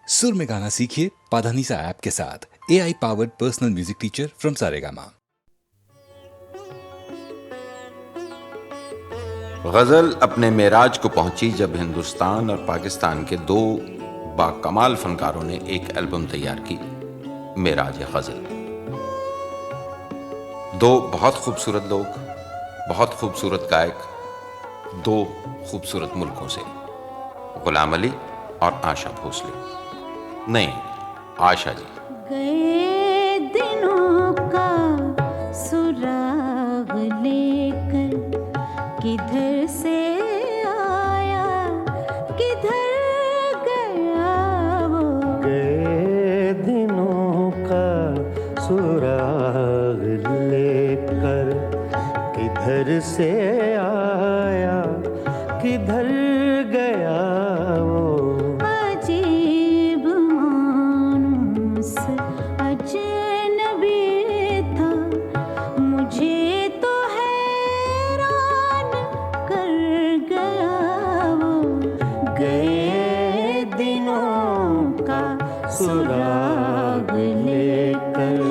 सुर में गाना सीखिए पाधानीसा ऐप के साथ। AI powered personal music teacher from Saregama. गज़ल अपने मेराज को पहुंची जब हिंदुस्तान और पाकिस्तान के दो बाकमाल फनकारों ने एक एल्बम तैयार की, मेराज गज़ल। दो बहुत खूबसूरत लोग, बहुत खूबसूरत गायक, दो खूबसूरत मुल्कों से, गुलाम अली और आशा भोसले। नहीं, आशा जी। गए दिनों का सुराग लेकर किधर से आया, किधर गया वो। गए दिनों का सुराग लेकर किधर से आया, किधर गया वो। अजीब मानूस अजनबी था, मुझे तो हैरान कर गया वो। गए दिनों का सुराग लेकर।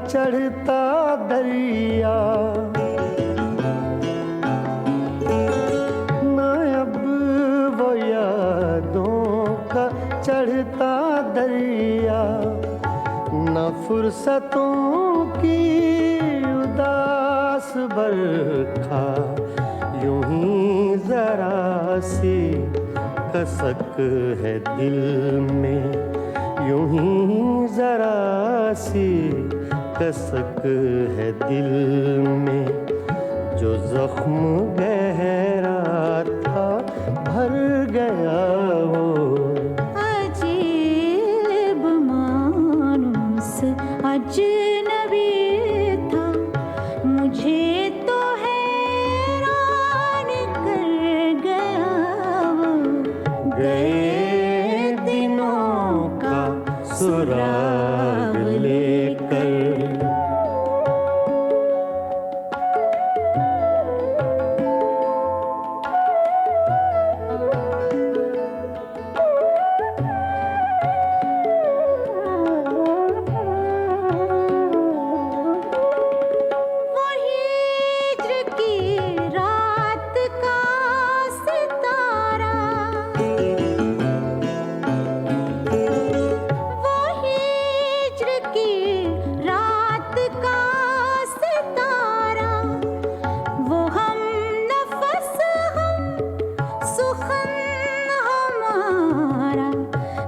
चढ़ता दरिया ना, अब वो यादों का चढ़ता दरिया, न फुर्सतों की उदास बरखा, यूं ही जरा सी कसक है दिल में, यूं ही जरा सी कसक है दिल में। जो जख्म गहरा था भर गया वो। अजीब मानूस अजनबी था, मुझे तो हैरान कर गया वो। गए दिनों का सुराग लेकर।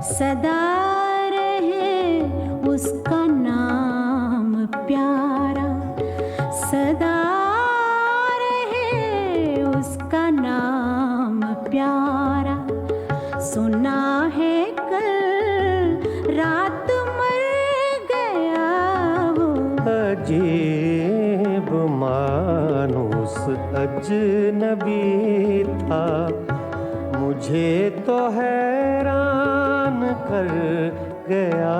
सदा रहे उसका नाम प्यारा, सदा रहे उसका नाम प्यारा। सुना है कल रात मर गया वो। अजीब मानूस अजनबी था, मुझे तो हैरान कर गया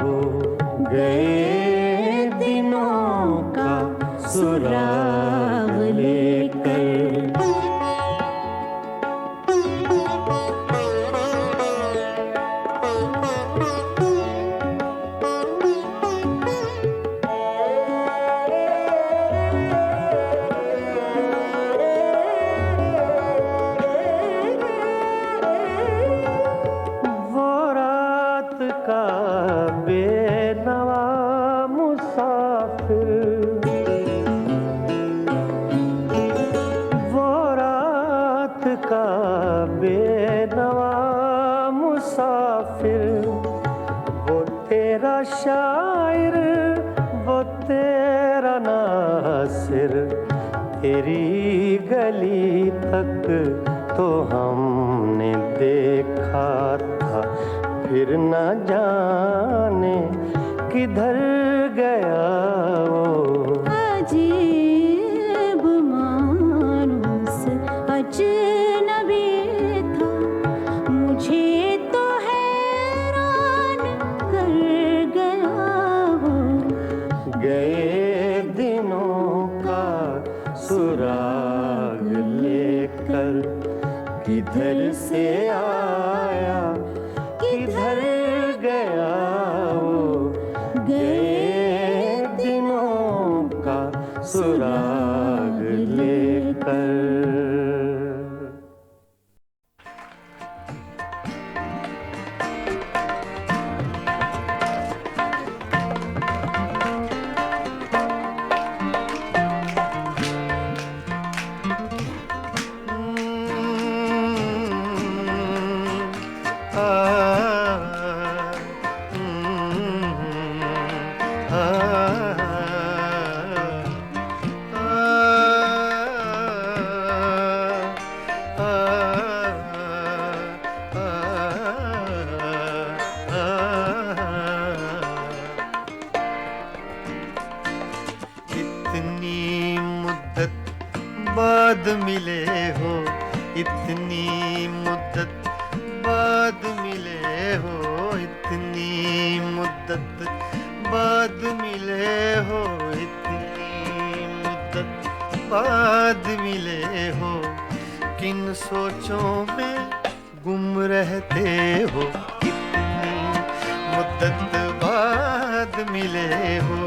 वो। गए दिनों का सुराग लेकर। बेनवा मुसाफिर, वो रात का बेनवा मुसाफिर, वो तेरा शायर, वो तेरा नासिर, तेरी गली तक तो हमने देखा था, फिर न जाने किधर गया वो। अजीब किधर से आया किधर गया वो, गए दिनों का सुराग लेकर। इतनी मुद्दत बाद मिले हो, इतनी मुद्दत बाद मिले हो, इतनी मुद्दत बाद मिले हो, इतनी मुद्दत बाद मिले हो। किन सोचों में गुम रहते हो, इतनी मुद्दत बाद मिले हो।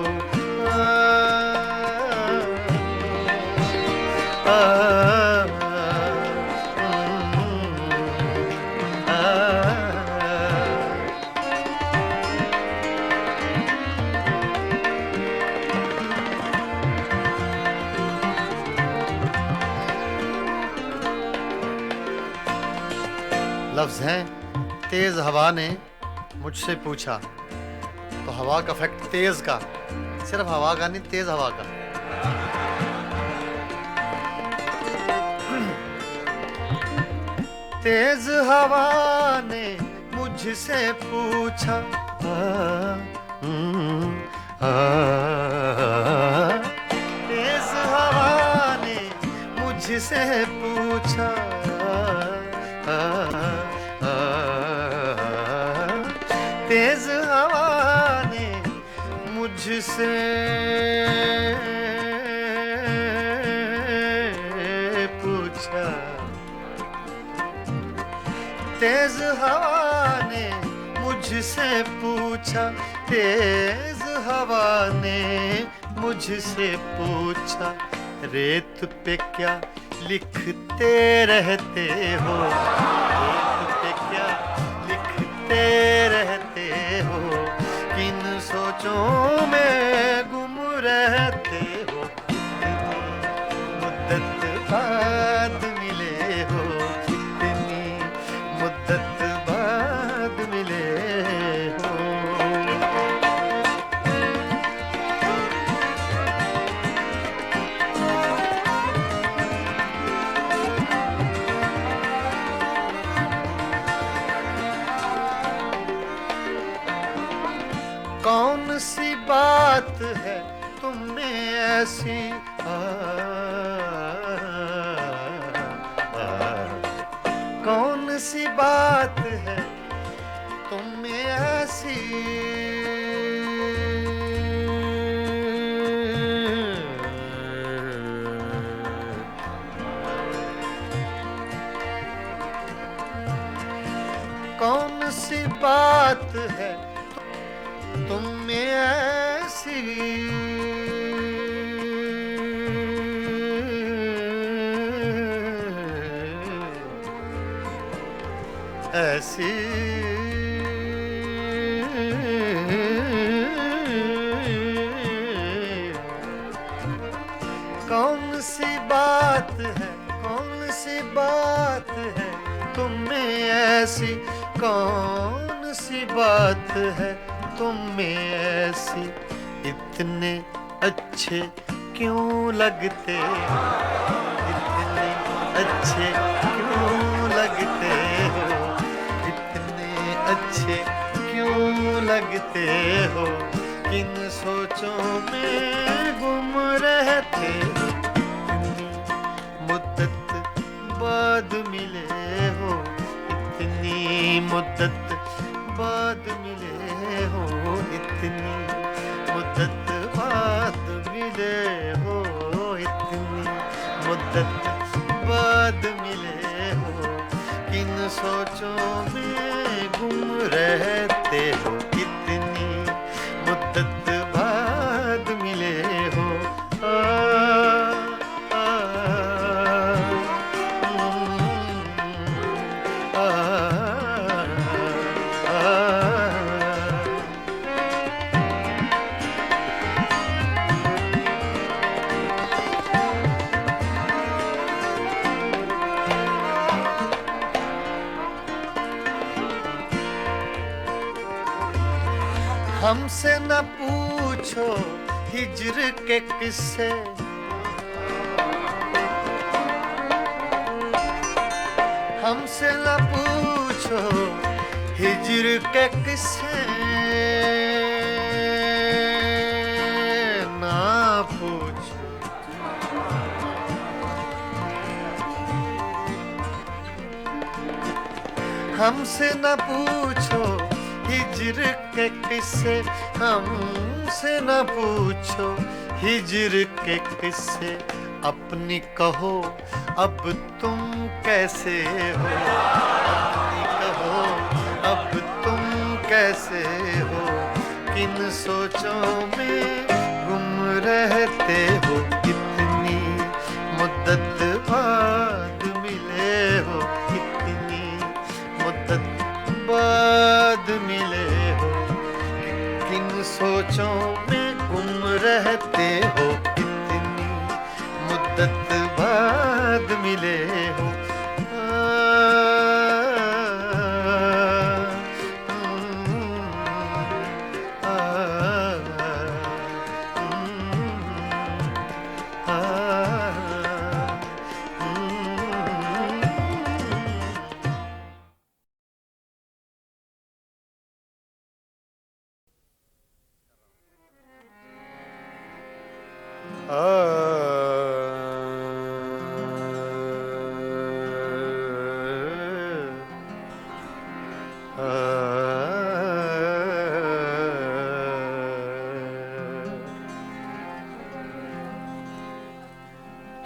लफ्ज हैं तेज हवा ने मुझसे पूछा, तो हवा का फैक्ट तेज का, सिर्फ हवा का नहीं, तेज हवा का। तेज हवा ने मुझसे पूछा, तेज हवा ने मुझसे पूछा, तेज हवा ने मुझसे पूछा, तेज हवा ने मुझसे पूछा, तेज हवा ने मुझसे पूछा, रेत पे क्या लिखते रहते हो, रेत पे क्या लिखते रहते हो, किन सोचों में गुम रहते हो, मुद्दत बाद मिले हो, इतनी मुद्दत बाद मिले हो। कौन सी बात है तुम में ऐसी, कौन सी बात है तुम में ऐसी, कौन सी बात है तुम में ऐसी, ऐसी कौन सी बात है, कौन सी बात है तुम में ऐसी, कौन सी बात है तुम में ऐसी, इतने अच्छे क्यों लगते हो, इतने अच्छे क्यों लगते हो, इतने अच्छे क्यों लगते हो, किन सोचों में गुम रहते हो, मुद्दत बाद मिले हो, इतनी मुद्दत बाद मिले हो, इतनी मुद्दत बाद मिले हो, इतनी मुद्दत बाद मिले हो, सोचों में गुम रहते हो, कितनी मुद्दत बाद मिले हो। आ, आ, आ, आ, हमसे न पूछो हिज्र के किस्से, हमसे न पूछो हिज्र के किस्से, ना पूछो। हमसे न पूछो हिज्र के किस्से, हमसे न पूछो हिज्र के किस्से। अपनी कहो अब तुम कैसे हो, अपनी कहो अब तुम कैसे हो। किन सोचों में गुम रहते हो, कितनी मुद्दत बाद मिले हो, कितनी मुद्दत बाद मिले हो। किन सोचों में गुम रहते हो, कितनी मुद्दत बाद मिले हो।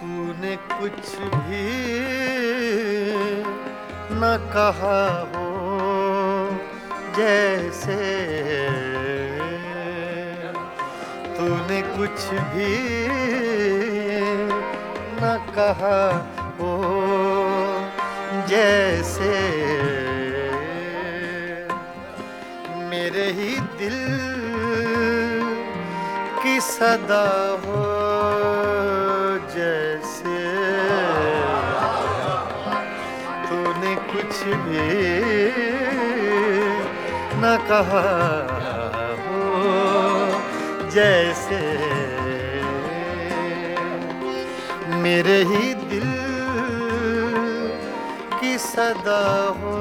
तूने कुछ भी न कहा हो जैसे, तूने कुछ भी न कहा हो जैसे। मेरे ही दिल की सदा हो जैसे। तूने कुछ भी न कहा हो जैसे। मेरे ही दिल की सदा हो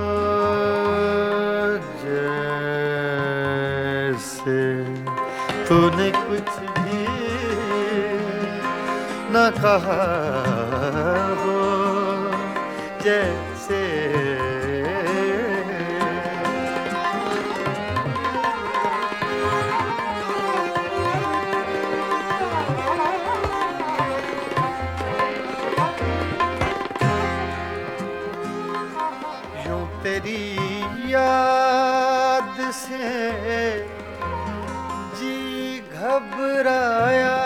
जैसे। तूने कुछ भी न कहा हो जैसे। यूं तेरी याद से जी घबराया,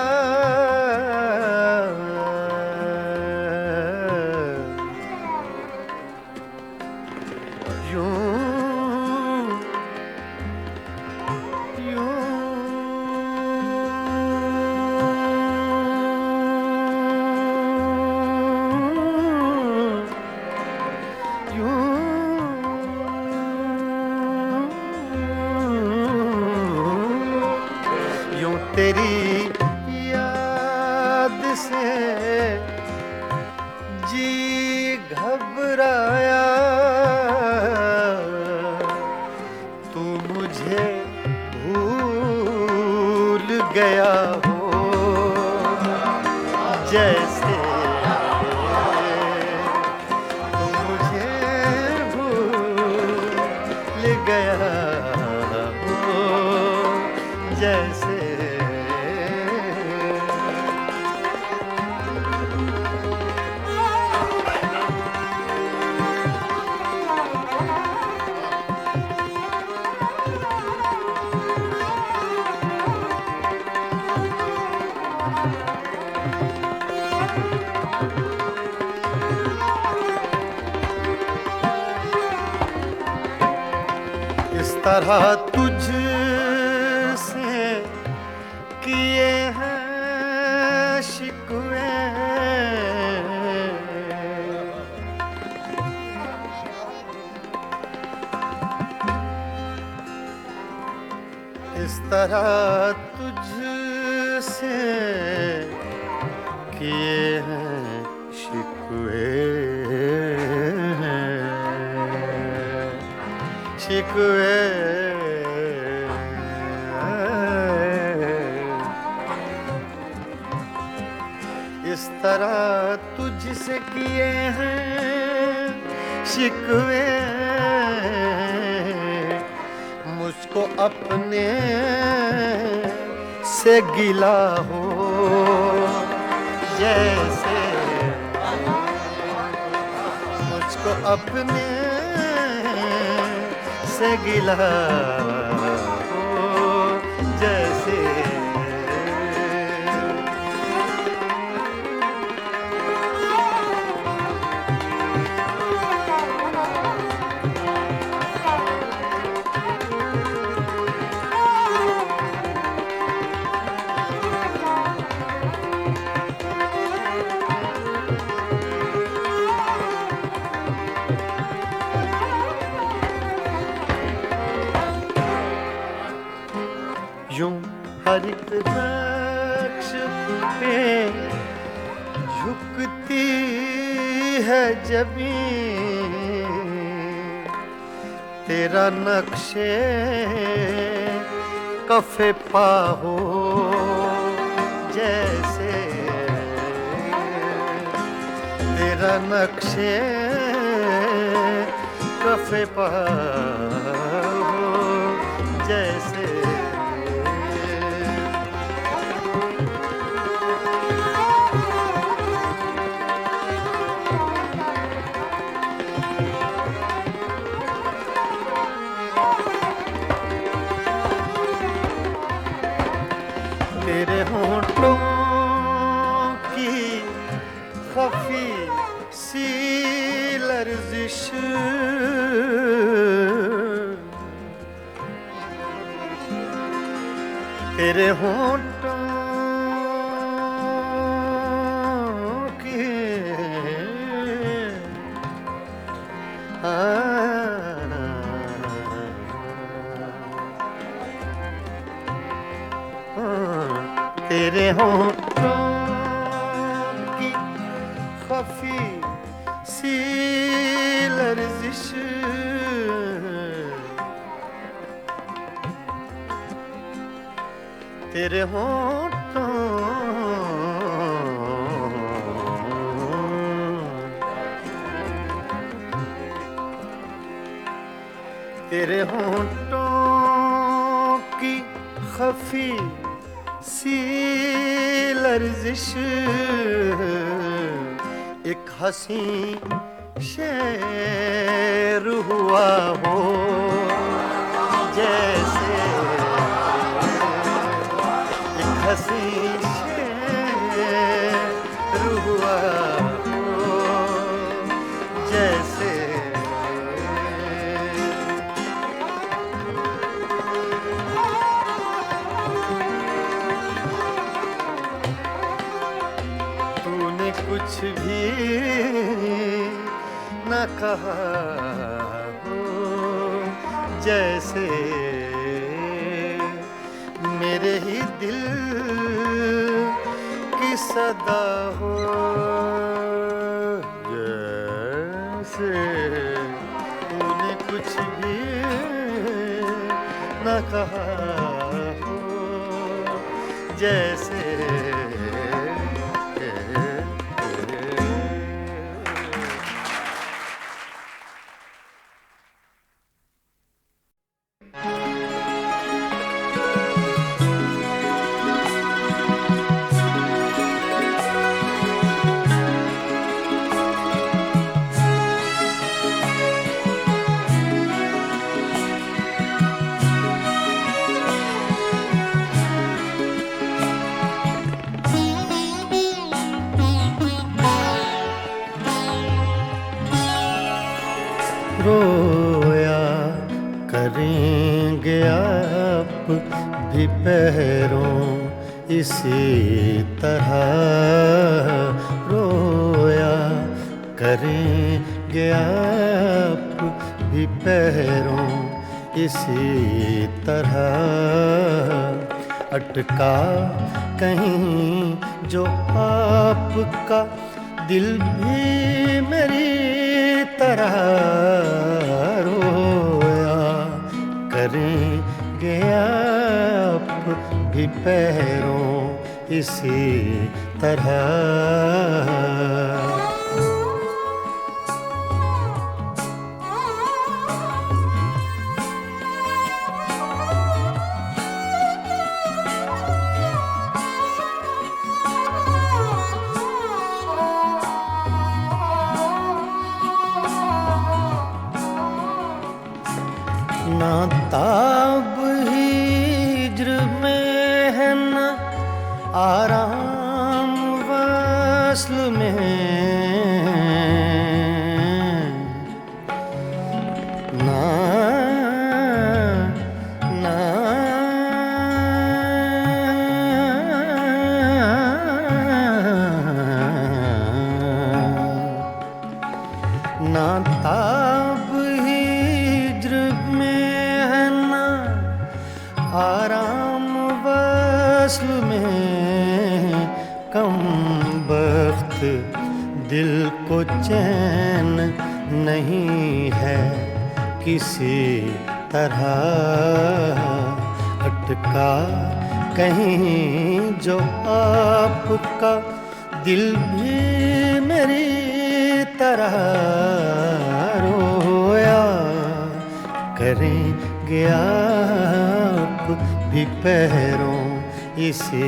तेरी याद से जी घबराया। तू मुझे भूल गया हो जैसे। तू मुझे भूल गया हो जैसे। इस तरह तुझसे किए हैं शिकवे, इस तरह तुझसे किए हैं शिकवे, शिकवे इस तरह तुझसे किए हैं शिकवे, मुझको अपने से गिला हो जैसे, मुझको अपने से गिला हो जैसे, यूं हर एक नक्श पे झुकती है जमीन, तेरा नक्शे कफे पा हो जैसे, तेरा नक्शे कफे पा हो जैसे, तेरे होंठों की खफी सी लर्जिश, तेरे होंठों की तेरे होंठों की खफी सी लर्जिश, तेरे होंठों तेरे होंठों की खफी सी लर्जिश, एक हंसी शेर हुआ हो जैसे, एक हंसी शेर हुआ हो जैसे, कुछ भी न कहा हो जैसे, मेरे ही दिल की सदा हो जैसे, तूने कुछ भी न कहा हो जैसे, रोया करेंगे आप भी पैरों इसी तरह, रोया करेंगे आप भी पैरों इसी तरह, अटका कहीं जो आपका दिल भी मेरी तरह, रोया करेंगे आप भी पैरों इसी तरह। ना ताब हिज्र में है न आराम वस्ल में, ना ना ना ताब हिज्र आराम वस्ल में, कम बख्त दिल को चैन नहीं है किसी तरह, अटका कहीं जो आपका दिल भी मेरी तरह, रोया करेंगे आप भी पैरों इसी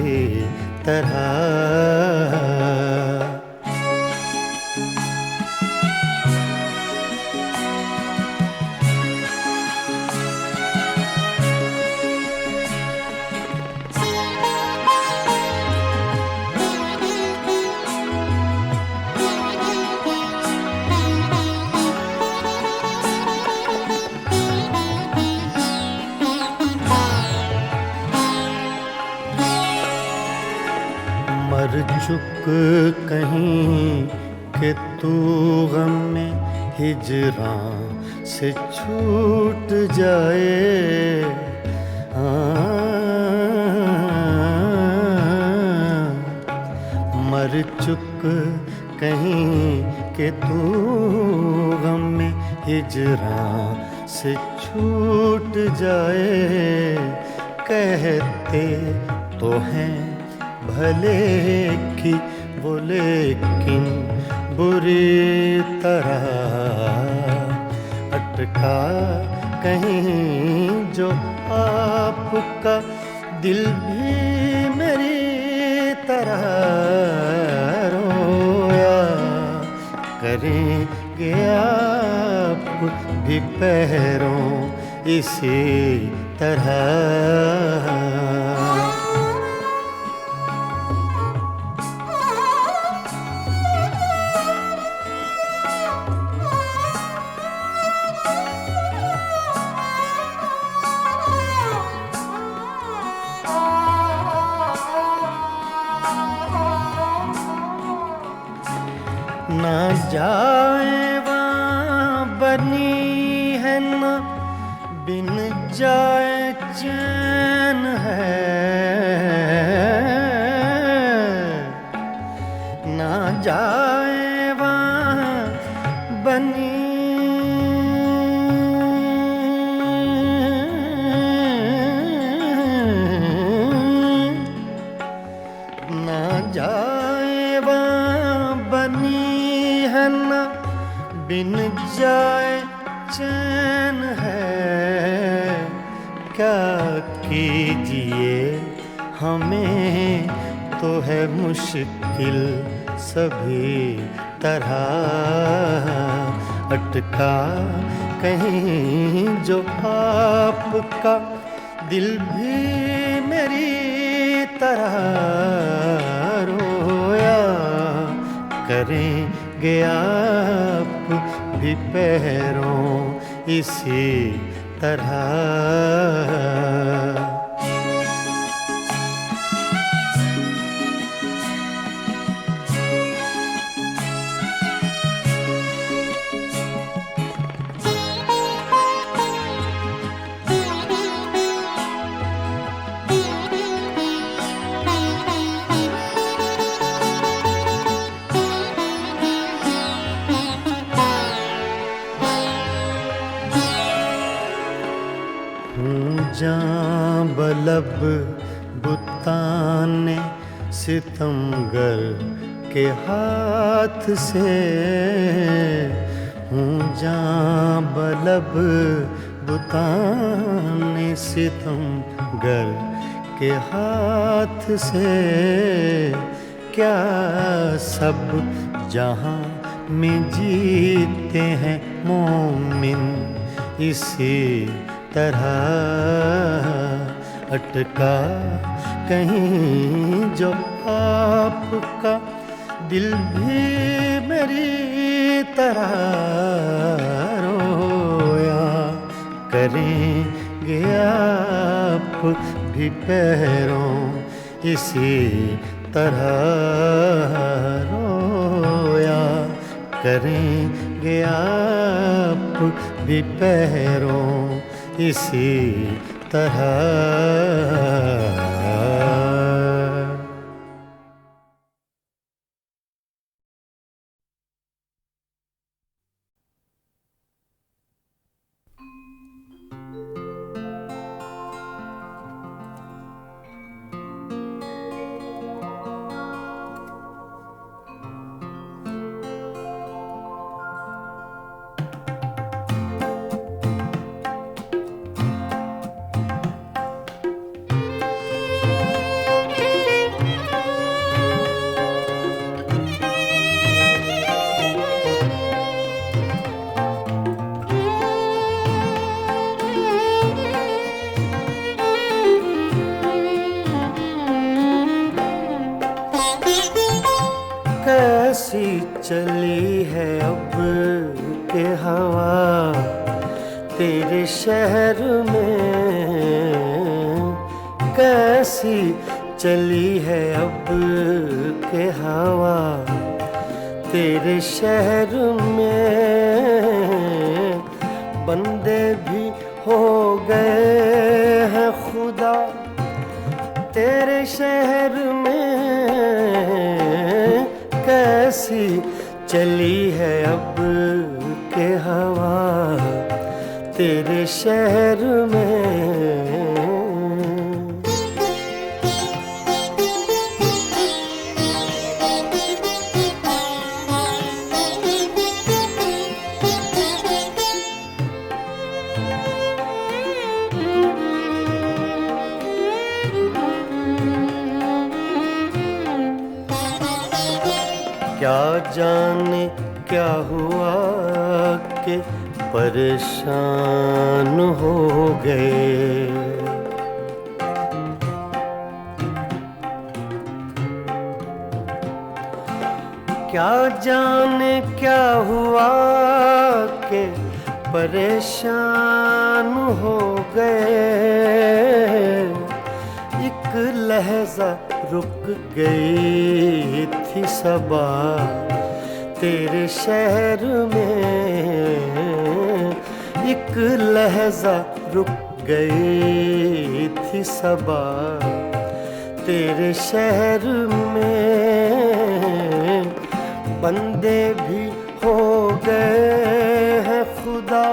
तरह। मर चुक कहीं कि तू गम में हिजरां से छूट जाए, मर चुक कहीं कि तू गम में हिजरां से छूट जाए, कहते तो हैं भले की वो लेकिन बुरी तरह, अटका कहीं जो आपका दिल भी मेरी तरह, रोया करेंगे आप भी पैरों इसी तरह। ना जाए वहाँ बनी है न बिन जाए चैन है, ना जाए वहाँ बनी ना जाए वहाँ बनी है न बिन जाए चैन है, क्या कीजिए हमें तो है मुश्किल सभी तरह, अटका कहीं जो आपका दिल भी मेरी तरह, रोया करेंगे आप भी पैरों इसी तरह। जां बलब बुताने सितमगर के हाथ से हूँ, जां बलब बुताने सितमगर के हाथ से। क्या सब जहाँ में जीते हैं मोमिन इसी तरह। अटका कहीं जो आपका दिल भी मेरी तरह रोया करेंगे आप भी पैरों इसी तरह। रोया करेंगे आप भी पैरों इसी तरह। कैसी चली है अब के हवा तेरे शहर में। कैसी चली है अब के हवा तेरे शहर में। बंदे भी हो गए हैं खुदा तेरे शहर में। कैसी चली है अब के हवा तेरे शहर में। क्या जाने क्या हुआ कि परेशान हो गए। क्या जाने क्या हुआ कि परेशान हो गए। एक लहजा रुक गई थी सबा तेरे शहर में। एक लहजा रुक गई थी सबा तेरे शहर में। बंदे भी हो गए हैं खुदा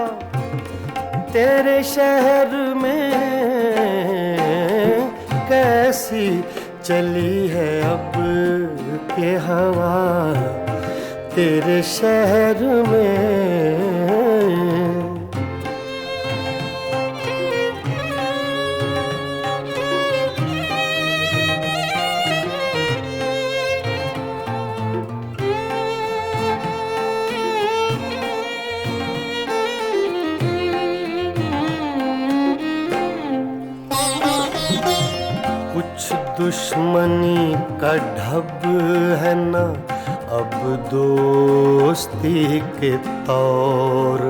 तेरे शहर में। कैसी चली है अब के हवा तेरे शहर में। कुछ दुश्मनी का ढब है ना अब दोस्ती के तौर।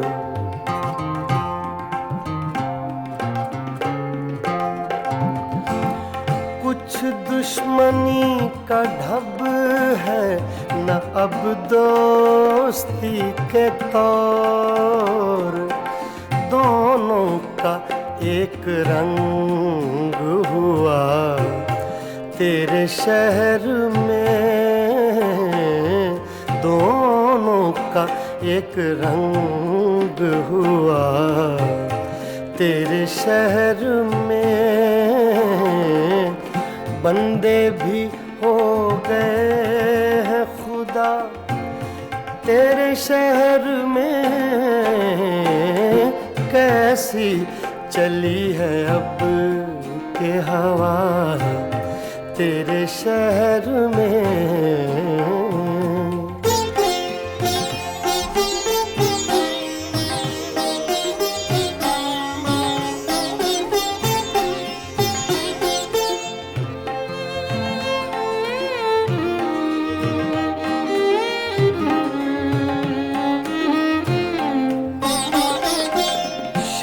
कुछ दुश्मनी का ढब है न अब दोस्ती के तौर। दोनों का एक रंग हुआ तेरे शहर में। दोनों का एक रंग हुआ तेरे शहर में। बंदे भी हो गए हैं खुदा तेरे शहर में। कैसी चली है अब के हवा तेरे शहर में।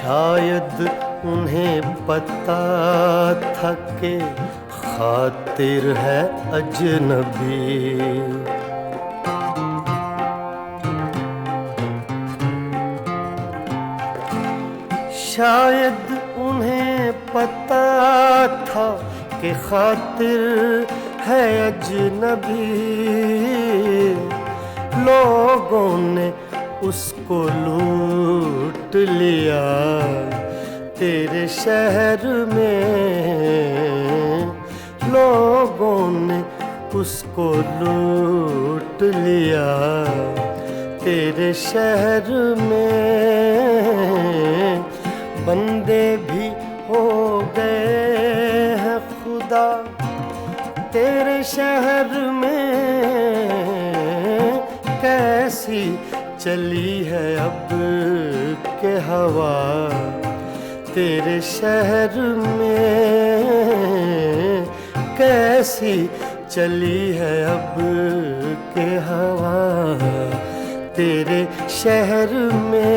शायद उन्हें पता था कि खातिर है अजनबी। शायद उन्हें पता था कि खातिर है अजनबी। लोगों ने उसको लूट लिया तेरे शहर में। लोगों ने उसको लूट लिया तेरे शहर में। बंदे भी हो गए हैं खुदा तेरे शहर में। कैसी चली है अब के हवा तेरे शहर में। कैसी चली है अब के हवा तेरे शहर में।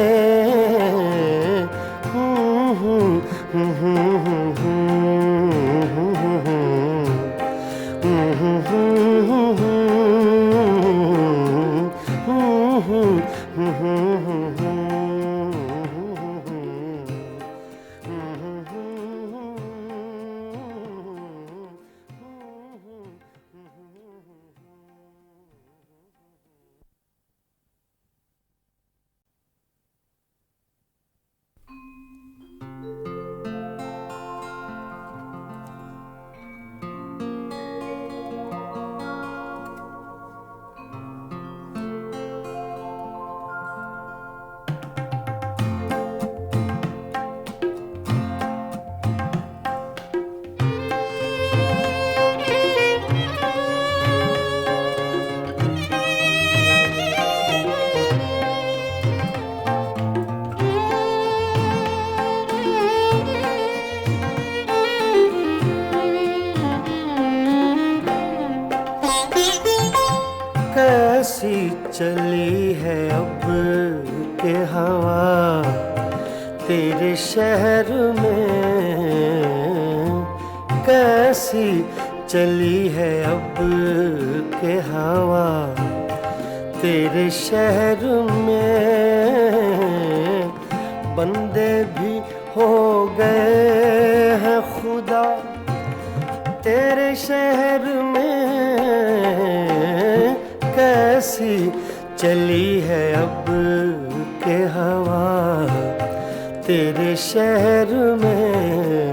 कैसी चली है अब के हवा तेरे शहर में। कैसी चली है अब के हवा तेरे शहर में। बंदे भी हो गए हैं खुदा तेरे शहर में। कैसी चली है अब के हवा तेरे शहर में।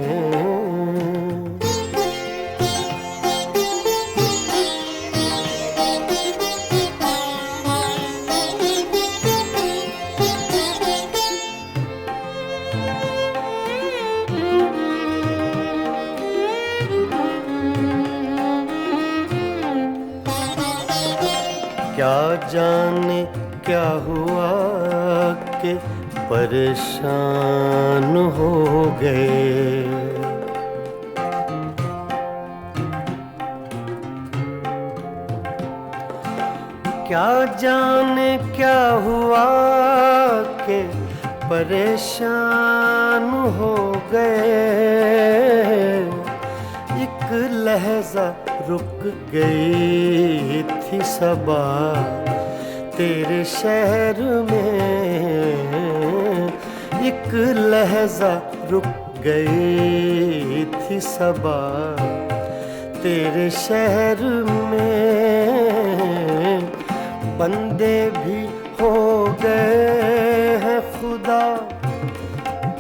क्या जाने क्या हुआ कि परेशान हो गए। क्या जाने क्या हुआ कि परेशान हो गए। एक लहजा रुक गई थी सबा तेरे शहर में। एक लहजा रुक गई थी सबा तेरे शहर में। बंदे भी हो गए हैं खुदा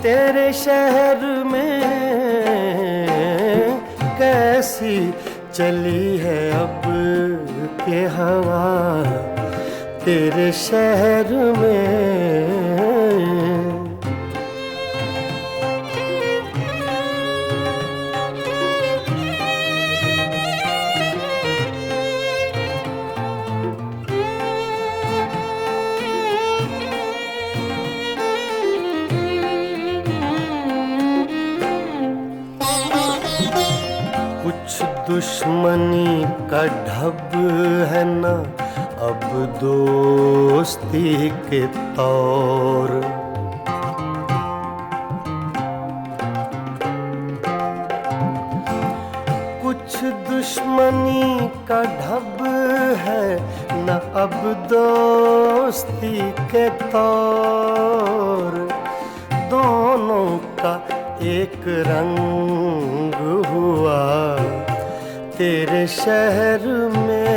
तेरे शहर में। कैसी चली है अब के हवा तेरे शहर में। कुछ दुश्मनी का ढब है ना अब दोस्ती के तौर। कुछ दुश्मनी का ढब है न अब दोस्ती के तौर। दोनों का एक रंग हुआ तेरे शहर में।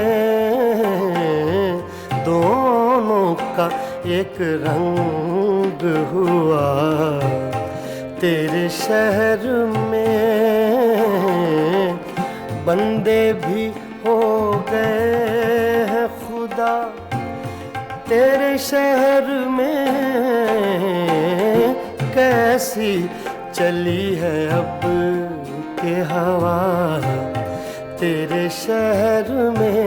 दोनों का एक रंग हुआ तेरे शहर में। बंदे भी हो गए हैं खुदा तेरे शहर में। कैसी चली है अब के हवा तेरे शहर में।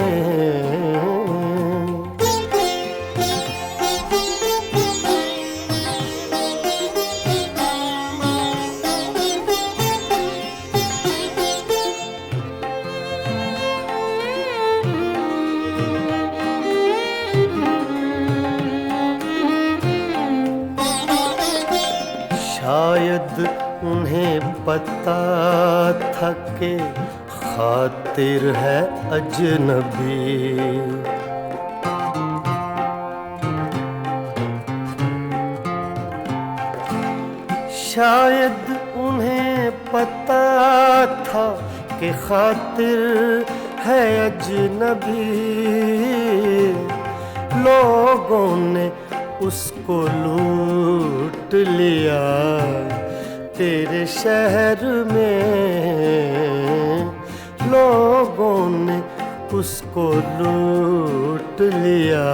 शायद उन्हें पता था कि खातिर है अजनबी। शायद उन्हें पता था कि खातिर है अजनबी। लोगों ने उसको लूट लिया तेरे शहर में। लोगों ने उसको लूट लिया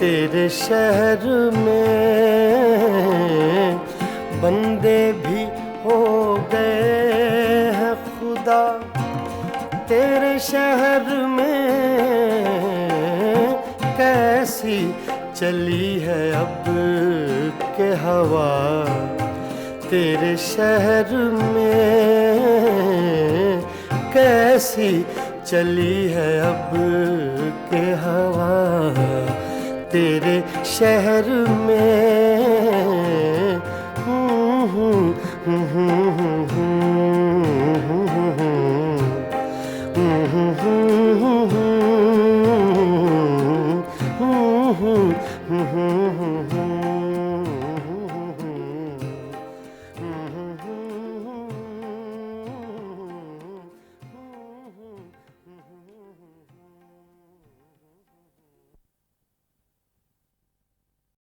तेरे शहर में। बंदे भी हो गए हैं खुदा तेरे शहर में। कैसी चली है अब के हवा तेरे शहर में। कैसी चली है अब के हवा तेरे शहर में।